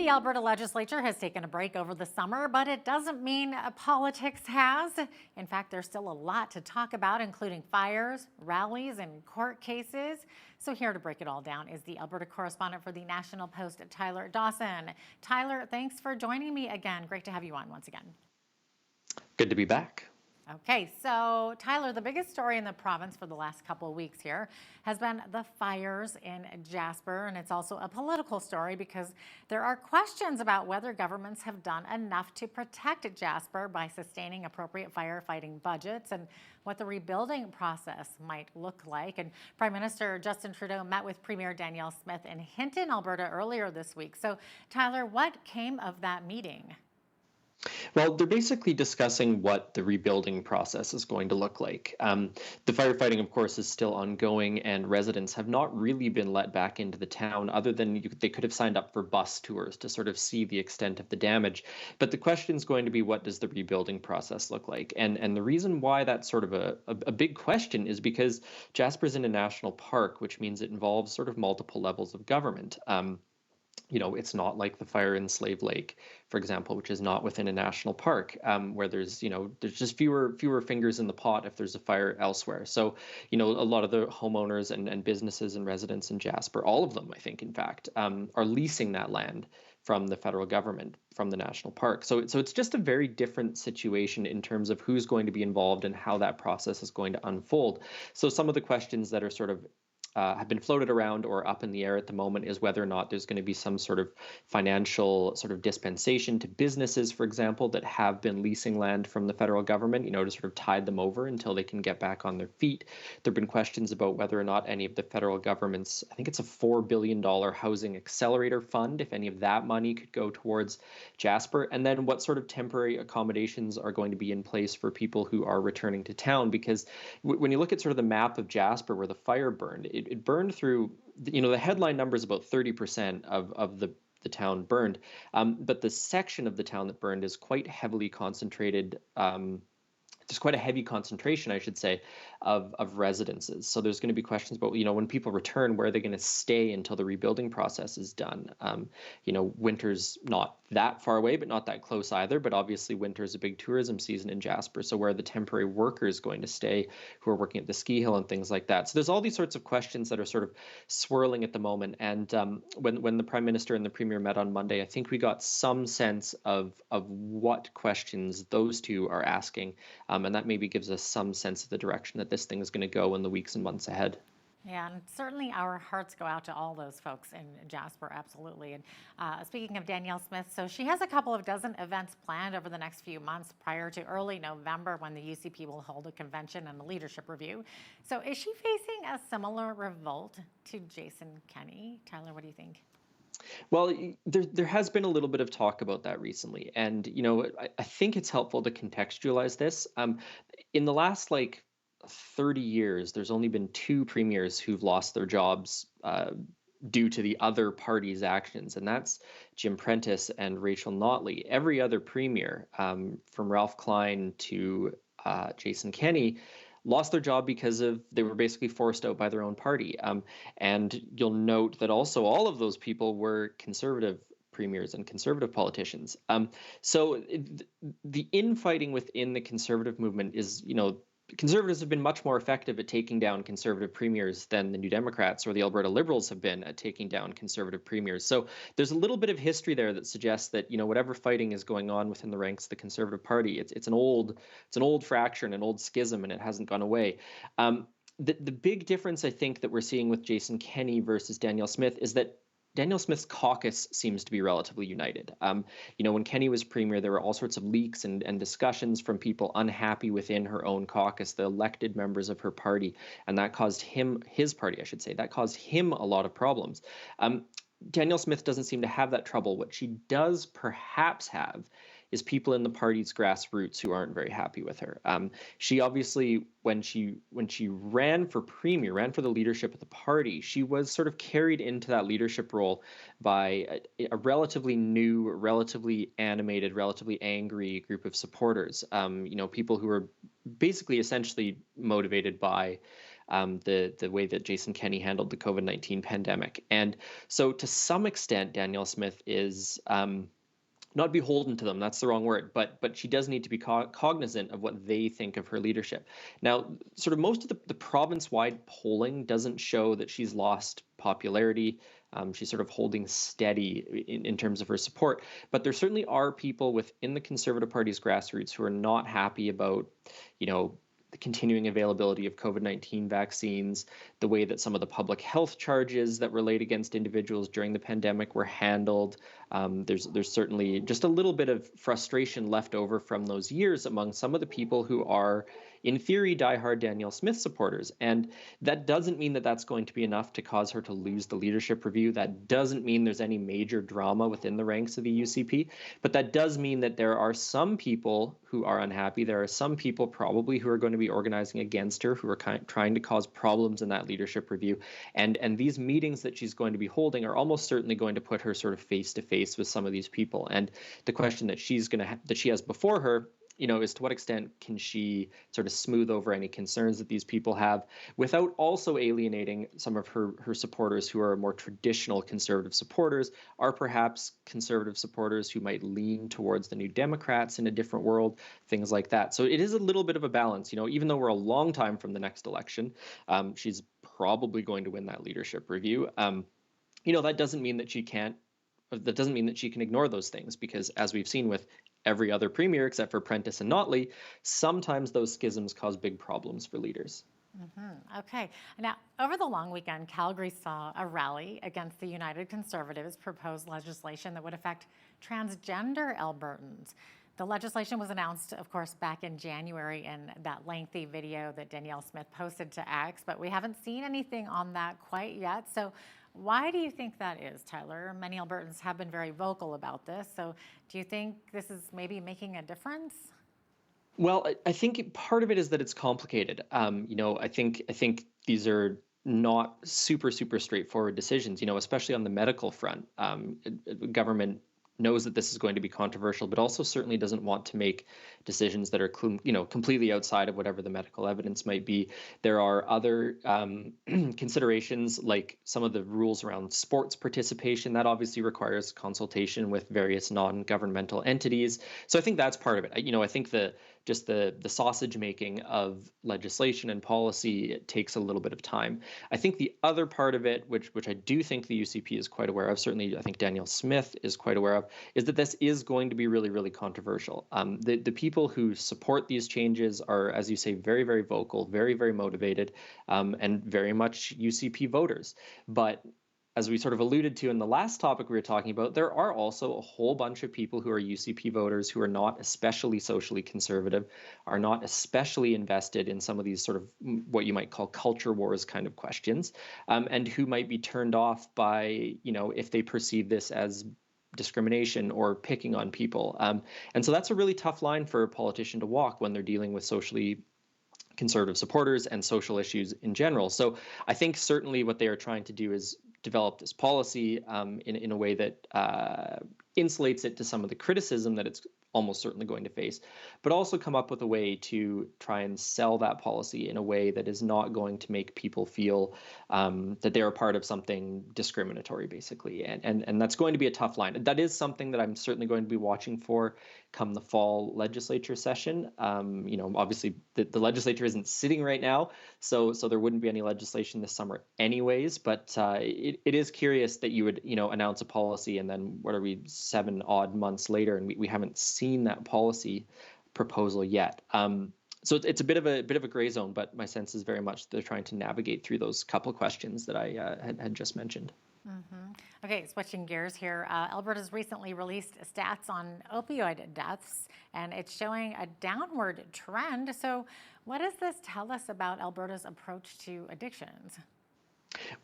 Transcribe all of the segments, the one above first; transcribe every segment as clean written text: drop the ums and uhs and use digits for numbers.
The Alberta legislature has taken a break over the summer, but it doesn't mean politics has. In fact, there's still a lot to talk about, including fires, rallies, and court cases. So here to break it all down is the Alberta correspondent for the National Post, Tyler Dawson. Tyler, thanks for joining me again. Great to have you on once again. Good to be back. Okay, so Tyler, the biggest story in the province for the last couple of weeks here has been the fires in Jasper, and it's also a political story because there are questions about whether governments have done enough to protect Jasper by sustaining appropriate firefighting budgets and what the rebuilding process might look like. And Prime Minister Justin Trudeau met with Premier Danielle Smith in Hinton, Alberta earlier this week. So Tyler, what came of that meeting? Well, they're basically discussing what the rebuilding process is going to look like. The firefighting, of course, is still ongoing, and residents have not really been let back into the town other than they could have signed up for bus tours to sort of see the extent of the damage. But the question is going to be, what does the rebuilding process look like? And the reason why that's sort of a big question is because Jasper's in a national park, which means it involves sort of multiple levels of government. It's not like the fire in Slave Lake, for example, which is not within a national park, where there's just fewer fingers in the pot if there's a fire elsewhere. So, a lot of the homeowners and businesses and residents in Jasper, all of them, I think, in fact, are leasing that land from the federal government, from the national park. So it's just a very different situation in terms of who's going to be involved and how that process is going to unfold. So some of the questions that are sort of have been floated around or up in the air at the moment is whether or not there's going to be some sort of financial sort of dispensation to businesses, for example, that have been leasing land from the federal government, to sort of tide them over until they can get back on their feet. There have been questions about whether or not any of the federal government's, I think it's a $4 billion housing accelerator fund, if any of that money could go towards Jasper, and then what sort of temporary accommodations are going to be in place for people who are returning to town. Because when you look at sort of the map of Jasper where the fire burned, it burned through, the headline number is about 30% of the town burned, but the section of the town that burned is quite heavily concentrated. There's quite a heavy concentration, I should say, of residences. So there's going to be questions about, when people return, where are they going to stay until the rebuilding process is done? Winter's not that far away, but not that close either. But obviously, winter is a big tourism season in Jasper. So where are the temporary workers going to stay who are working at the ski hill and things like that? So there's all these sorts of questions that are sort of swirling at the moment. And when the Prime Minister and the Premier met on Monday, I think we got some sense of what questions those two are asking. And that maybe gives us some sense of the direction that this thing is going to go in the weeks and months ahead. Yeah, and certainly our hearts go out to all those folks in Jasper, absolutely. And speaking of Danielle Smith, so she has a couple of dozen events planned over the next few months prior to early November when the UCP will hold a convention and a leadership review. So is she facing a similar revolt to Jason Kenney? Tyler, what do you think? Well, there has been a little bit of talk about that recently. And, I think it's helpful to contextualize this. In the last, 30 years, there's only been two premiers who've lost their jobs due to the other party's actions, and that's Jim Prentice and Rachel Notley. Every other premier, from Ralph Klein to Jason Kenney, lost their job because they were basically forced out by their own party. And you'll note that also all of those people were conservative premiers and conservative politicians. So the infighting within the conservative movement is, conservatives have been much more effective at taking down conservative premiers than the New Democrats or the Alberta Liberals have been at taking down conservative premiers. So there's a little bit of history there that suggests that, whatever fighting is going on within the ranks of the Conservative Party, it's an old fracture and an old schism, and it hasn't gone away. The big difference, I think, that we're seeing with Jason Kenney versus Danielle Smith is that Danielle Smith's caucus seems to be relatively united. When Kenney was premier, there were all sorts of leaks and discussions from people unhappy within her own caucus, the elected members of her party, and that caused his party, I should say, that caused him a lot of problems. Danielle Smith doesn't seem to have that trouble. What she does perhaps have is people in the party's grassroots who aren't very happy with her. She obviously, when she ran for premier, ran for the leadership of the party, she was sort of carried into that leadership role by a relatively new, relatively animated, relatively angry group of supporters. People who were basically essentially motivated by the way that Jason Kenney handled the COVID-19 pandemic. And so to some extent, Danielle Smith is not beholden to them, that's the wrong word, but she does need to be cognizant of what they think of her leadership. Now, sort of most of the province-wide polling doesn't show that she's lost popularity. She's sort of holding steady in terms of her support. But there certainly are people within the Conservative Party's grassroots who are not happy about, the continuing availability of COVID-19 vaccines, the way that some of the public health charges that were laid against individuals during the pandemic were handled. There's certainly just a little bit of frustration left over from those years among some of the people who are, in theory, diehard Danielle Smith supporters. And that doesn't mean that that's going to be enough to cause her to lose the leadership review. That doesn't mean there's any major drama within the ranks of the UCP. But that does mean that there are some people who are unhappy. There are some people probably who are going to be organizing against her, who are trying to cause problems in that leadership review. And these meetings that she's going to be holding are almost certainly going to put her sort of face to face with some of these people. And the question that she has before her, is to what extent can she sort of smooth over any concerns that these people have without also alienating some of her supporters who are more traditional conservative supporters, are perhaps conservative supporters who might lean towards the New Democrats in a different world, things like that. So it is a little bit of a balance, even though we're a long time from the next election, she's probably going to win that leadership review. That doesn't mean that she can't. That doesn't mean that she can ignore those things, because as we've seen with every other premier except for Prentice and Notley, sometimes those schisms cause big problems for leaders. Okay. Now, over the long weekend, Calgary saw a rally against the United Conservatives' proposed legislation that would affect transgender Albertans. The legislation was announced, of course, back in January in that lengthy video that Danielle Smith posted to X, but we haven't seen anything on that quite yet. So why do you think that is, Tyler? Many Albertans have been very vocal about this. So do you think this is maybe making a difference? Well, I think part of it is that it's complicated. I think these are not super straightforward decisions. Especially on the medical front, government knows that this is going to be controversial, but also certainly doesn't want to make decisions that are, completely outside of whatever the medical evidence might be. There are other considerations, like some of the rules around sports participation. That obviously requires consultation with various non-governmental entities. So I think that's part of it. I think the sausage making of legislation and policy, it takes a little bit of time. I think the other part of it, which I do think the UCP is quite aware of, certainly I think Danielle Smith is quite aware of, is that this is going to be really controversial. The people who support these changes are, as you say, very vocal, very motivated, and very much UCP voters. But as we sort of alluded to in the last topic we were talking about, there are also a whole bunch of people who are UCP voters who are not especially socially conservative, are not especially invested in some of these sort of what you might call culture wars kind of questions, and who might be turned off by, if they perceive this as discrimination or picking on people. And so that's a really tough line for a politician to walk when they're dealing with socially conservative supporters and social issues in general. So I think certainly what they are trying to do is develop this policy in a way that insulates it to some of the criticism that it's almost certainly going to face, but also come up with a way to try and sell that policy in a way that is not going to make people feel that they're a part of something discriminatory, basically. And that's going to be a tough line. That is something that I'm certainly going to be watching for come the fall legislature session. Obviously the legislature isn't sitting right now, so there wouldn't be any legislation this summer anyways, but it is curious that you would, announce a policy and then what are we, 7 odd months later, and we haven't seen that policy proposal yet. So it's a bit of a gray zone, but my sense is very much they're trying to navigate through those couple questions that I had just mentioned. Okay, switching gears here. Alberta's recently released stats on opioid deaths, and it's showing a downward trend. So what does this tell us about Alberta's approach to addictions?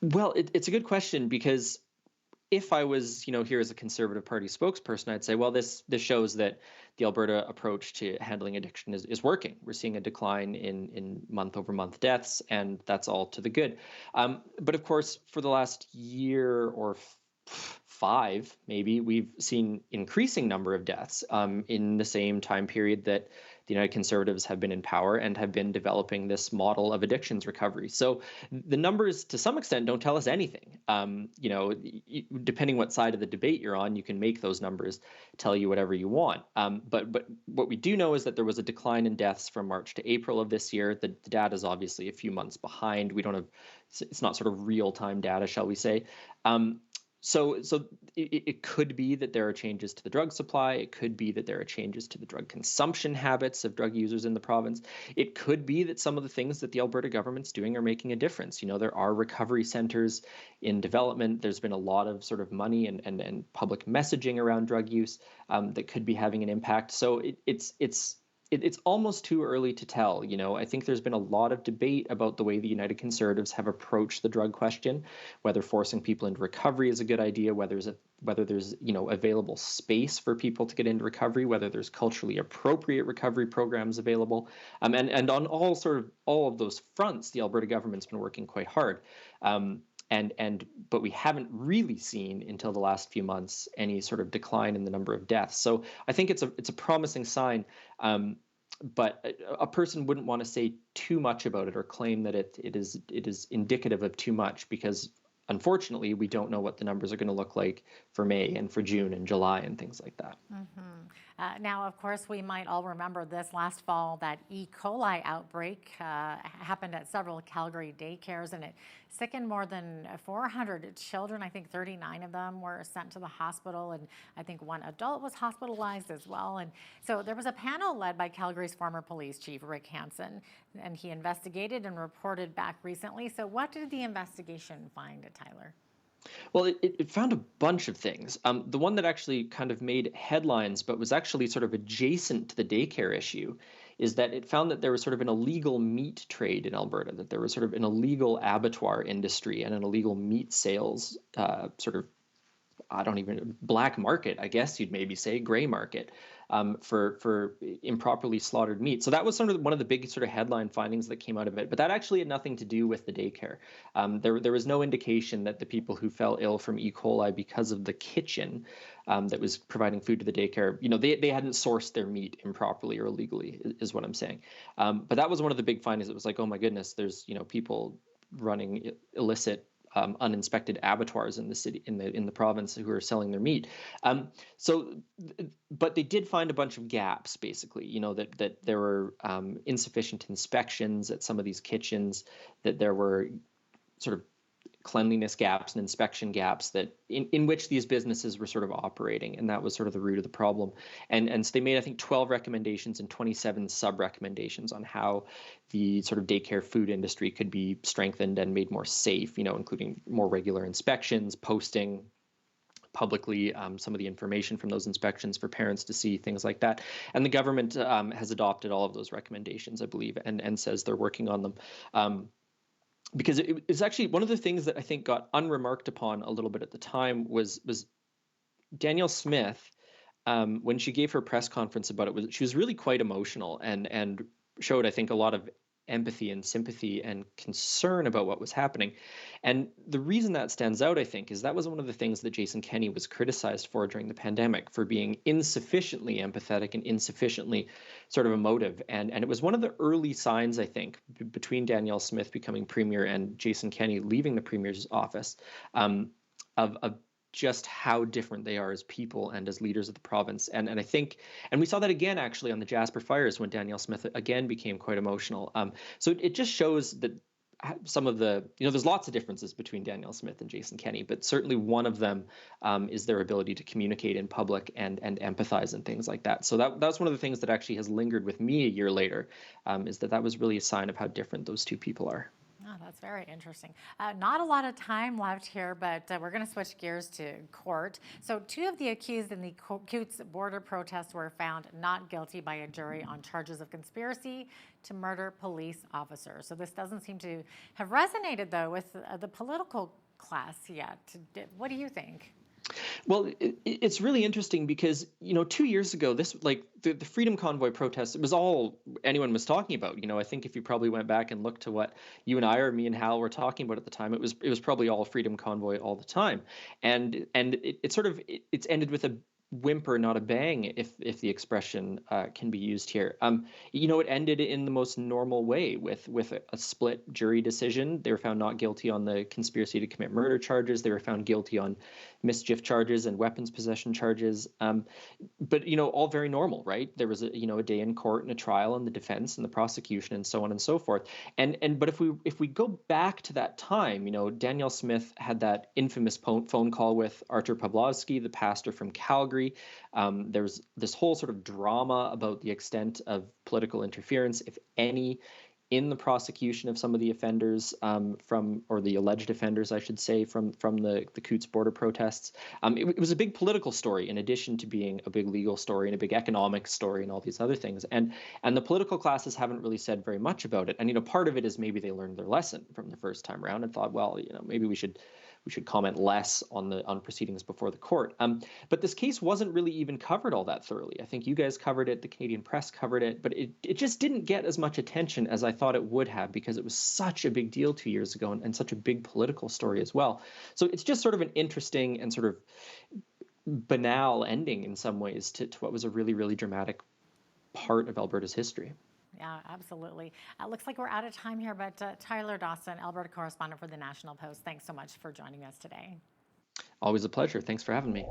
Well, it's a good question, because if I was, here as a Conservative Party spokesperson, I'd say, well, this shows that the Alberta approach to handling addiction is working. We're seeing a decline in month-over-month deaths, and that's all to the good. But of course, for the last year or 5, maybe, we've seen increasing number of deaths in the same time period that the United Conservatives have been in power and have been developing this model of addictions recovery. So the numbers, to some extent, don't tell us anything. Depending what side of the debate you're on, you can make those numbers tell you whatever you want. But what we do know is that there was a decline in deaths from March to April of this year. The data is obviously a few months behind. We don't have, it's not sort of real time data, shall we say. So it could be that there are changes to the drug supply. It could be that there are changes to the drug consumption habits of drug users in the province. It could be that some of the things that the Alberta government's doing are making a difference. There are recovery centers in development. There's been a lot of sort of money and public messaging around drug use that could be having an impact. So it's almost too early to tell. I think there's been a lot of debate about the way the United Conservatives have approached the drug question, whether forcing people into recovery is a good idea, whether there's available space for people to get into recovery, whether there's culturally appropriate recovery programs available, and on all of those fronts, the Alberta government's been working quite hard. But we haven't really seen until the last few months any sort of decline in the number of deaths. So I think it's a promising sign, but a person wouldn't want to say too much about it or claim that it is indicative of too much, because unfortunately we don't know what the numbers are going to look like for May and for June and July and things like that. Now, of course, we might all remember this last fall, that E. coli outbreak happened at several Calgary daycares, and it sickened more than 400 children. I think 39 of them were sent to the hospital, and I think one adult was hospitalized as well. And so there was a panel led by Calgary's former police chief, Rick Hansen, and he investigated and reported back recently. So what did the investigation find, Tyler? Well, it found a bunch of things. The one that actually kind of made headlines, but was actually sort of adjacent to the daycare issue, is that it found that there was sort of an illegal meat trade in Alberta, that there was sort of an illegal abattoir industry and an illegal meat sales black market, I guess you'd maybe say, gray market, for improperly slaughtered meat. So that was sort of one of the big sort of headline findings that came out of it. But that actually had nothing to do with the daycare. There was no indication that the people who fell ill from E. coli because of the kitchen that was providing food to the daycare, they hadn't sourced their meat improperly or illegally, is what I'm saying. But that was one of the big findings. It was like, oh my goodness, there's people running illicit uninspected abattoirs in the city, in the province, who are selling their meat. But they did find a bunch of gaps, basically. That there were insufficient inspections at some of these kitchens, that there were sort of cleanliness gaps and inspection gaps that in which these businesses were sort of operating, and that was sort of the root of the problem. And so they made, I think, 12 recommendations and 27 sub-recommendations on how the sort of daycare food industry could be strengthened and made more safe, including more regular inspections, posting publicly some of the information from those inspections for parents to see, things like that. And the government has adopted all of those recommendations, I believe, and says they're working on them. Because it's actually one of the things that I think got unremarked upon a little bit at the time was Danielle Smith, when she gave her press conference about it, she was really quite emotional and showed, I think, a lot of empathy and sympathy and concern about what was happening. And the reason that stands out, I think, is that was one of the things that Jason Kenney was criticized for during the pandemic, for being insufficiently empathetic and insufficiently sort of emotive. And it was one of the early signs, I think, between Danielle Smith becoming premier and Jason Kenney leaving the premier's office, of just how different they are as people and as leaders of the province. And I think, and we saw that again, actually, on the Jasper fires, when Danielle Smith again became quite emotional. So it just shows that some of the, there's lots of differences between Danielle Smith and Jason Kenney, but certainly one of them is their ability to communicate in public and empathize and things like that. So that's one of the things that actually has lingered with me a year later, is that was really a sign of how different those two people are. Oh, that's very interesting. Not a lot of time left here, but we're going to switch gears to court. So 2 of the accused in the Coutts border protest were found not guilty by a jury on charges of conspiracy to murder police officers. So this doesn't seem to have resonated, though, with the political class yet. What do you think? Well, it's really interesting because, 2 years ago, this, like the Freedom Convoy protest, it was all anyone was talking about. I think if you probably went back and looked to what you and I, or me and Hal, were talking about at the time, it was probably all Freedom Convoy all the time. And it's ended with whimper, not a bang, if the expression can be used here. It ended in the most normal way with a split jury decision. They were found not guilty on the conspiracy to commit murder charges. They were found guilty on mischief charges and weapons possession charges. But all very normal, right? There was a day in court and a trial, and the defense and the prosecution and so on and so forth. But if we go back to that time, Danielle Smith had that infamous phone call with Artur Pawlowski, the pastor from Calgary. There's this whole sort of drama about the extent of political interference, if any, in the prosecution of some of the offenders or the alleged offenders, I should say, from the Coutts border protests. It was a big political story in addition to being a big legal story and a big economic story and all these other things. And the political classes haven't really said very much about it. And part of it is maybe they learned their lesson from the first time around and thought, well, maybe we should comment less on proceedings before the court. But this case wasn't really even covered all that thoroughly. I think you guys covered it, the Canadian press covered it, but it just didn't get as much attention as I thought it would have, because it was such a big deal 2 years ago and such a big political story as well. So it's just sort of an interesting and sort of banal ending in some ways to what was a really, really dramatic part of Alberta's history. Yeah, absolutely. Looks like we're out of time here, but Tyler Dawson, Alberta correspondent for the National Post, thanks so much for joining us today. Always a pleasure. Thanks for having me.